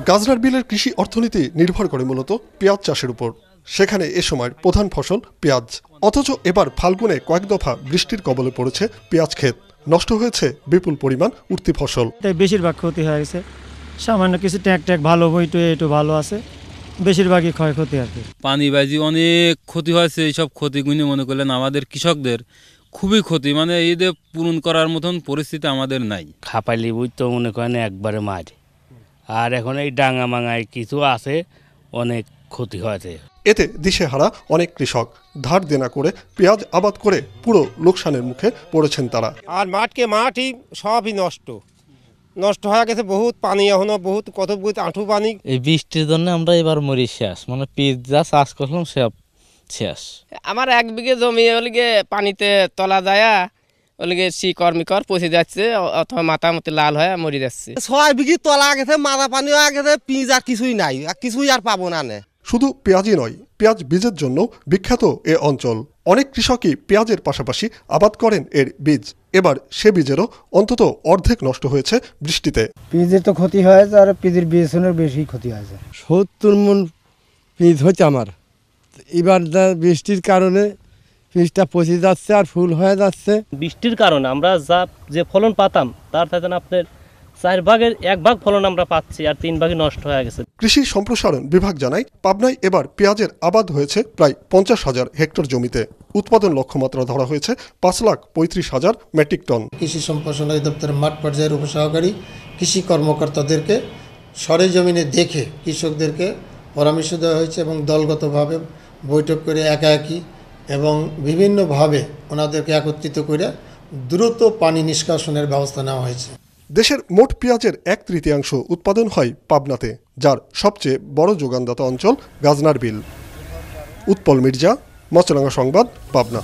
গাজনার বিলের কৃষি অর্থনীতি নির্ভর করে মূলত পেঁয়াজ চাষের উপর। সেখানে এ সময়ের প্রধান ফসল পেঁয়াজ। অথচ এবার ফাল্গুনে কয়েক দফা বৃষ্টির কবলে পড়েছে পেঁয়াজ ক্ষেত। নষ্ট হয়েছে বিপুল পরিমাণ উঠতি ফসল। বেশিরভাগ ক্ষতি হয়ে গেছে, সামান্য কিছু ট্যাক ভালো বইটু একটু ভালো আছে, বেশিরভাগই ক্ষয়ক্ষতি আর কি। পানিবাজি অনেক ক্ষতি হয়েছে। এইসব ক্ষতিগুলি মনে করলেন আমাদের কৃষকদের খুবই ক্ষতি, মানে এদের পূরণ করার মতন পরিস্থিতি আমাদের নাই। খাপাইলি বই তো মনে করেন একবারে মারি, আর এখন এই ডাঙা মাঙায় কিছু আছে, অনেক ক্ষতি হয়েছে। এতে দিশেহারা অনেক কৃষক। ধার দেনা করে পেঁয়াজ আবাদ করে পুরো লোকসানের মুখে পড়েছেন তারা। আর মাঠই সবই নষ্ট হয়ে গেছে। বহুত পানি, এখনো বহুত কত আঁঠু পানি। এই বৃষ্টির জন্য আমরা এবার মরি শেষ, মানে পিৎজা চাষ করলাম সব শেষ। আমার 1 বিঘে জমি ওলিগে পানিতে তলা যায়, ওলিগে শিকড় পচে যাচ্ছে অথবা মাথামতি লাল হয়ে মরে যাচ্ছে। 6 বিঘি তলা গেছে, মাথা পানি হয়ে গেছে, পিঁজ আর কিছুই নাই, কিছুই আর পাবো না। শুধু পেঁয়াজই নয়, পেঁয়াজ বীজের জন্য বিখ্যাত এ অঞ্চল। অনেক কৃষকই পেঁয়াজের পাশাপাশি আবাদ করেন এর বীজ। এবার সে বীজেরও অন্তত অর্ধেক নষ্ট হয়েছে বৃষ্টিতে। পিঁজের তো ক্ষতি হয়েছে, আর পিঁজের বীজের বেশি ক্ষতি হয়েছে। 70 মণ পিঁজ হচ্ছে আমার। এবার বৃষ্টির কারণে পিঁজটা পচে যাচ্ছে আর ফুল হয়ে যাচ্ছে। বৃষ্টির কারণে আমরা যে ফলন পাতাম তার থেকে আপনার 4 ভাগের 1 ভাগ ফলন আমরা পাচ্ছি, আর 3 ভাগই নষ্ট হয়ে গেছে। কৃষি সম্প্রসারণ বিভাগ জানায়, পাবনায় এবার পেঁয়াজের আবাদ হয়েছে প্রায় 50,000 হেক্টর জমিতে। উৎপাদন লক্ষ্যমাত্রা ধরা হয়েছে 5,35,000 মেট্রিক টন। কৃষি সম্প্রসারণ অধিদপ্তরের মাঠ পর্যায়ের উপসহকারী কৃষি কর্মকর্তাদেরকে সরেজমিনে দেখে কৃষকদেরকে পরামর্শ দেওয়া হয়েছে এবং দলগতভাবে বৈঠক করে একাএকি এবং বিভিন্নভাবে ওনাদেরকে একত্রিত করে দ্রুত পানি নিষ্কাশনের ব্যবস্থা নেওয়া হয়েছে। দেশের মোট পেঁয়াজের 1/3 উৎপাদন হয় পাবনাতে, যার সবচেয়ে বড় যোগানদাতা অঞ্চল গাজনার বিল। উৎপল মির্জা, মাছরাঙা সংবাদ, পাবনা।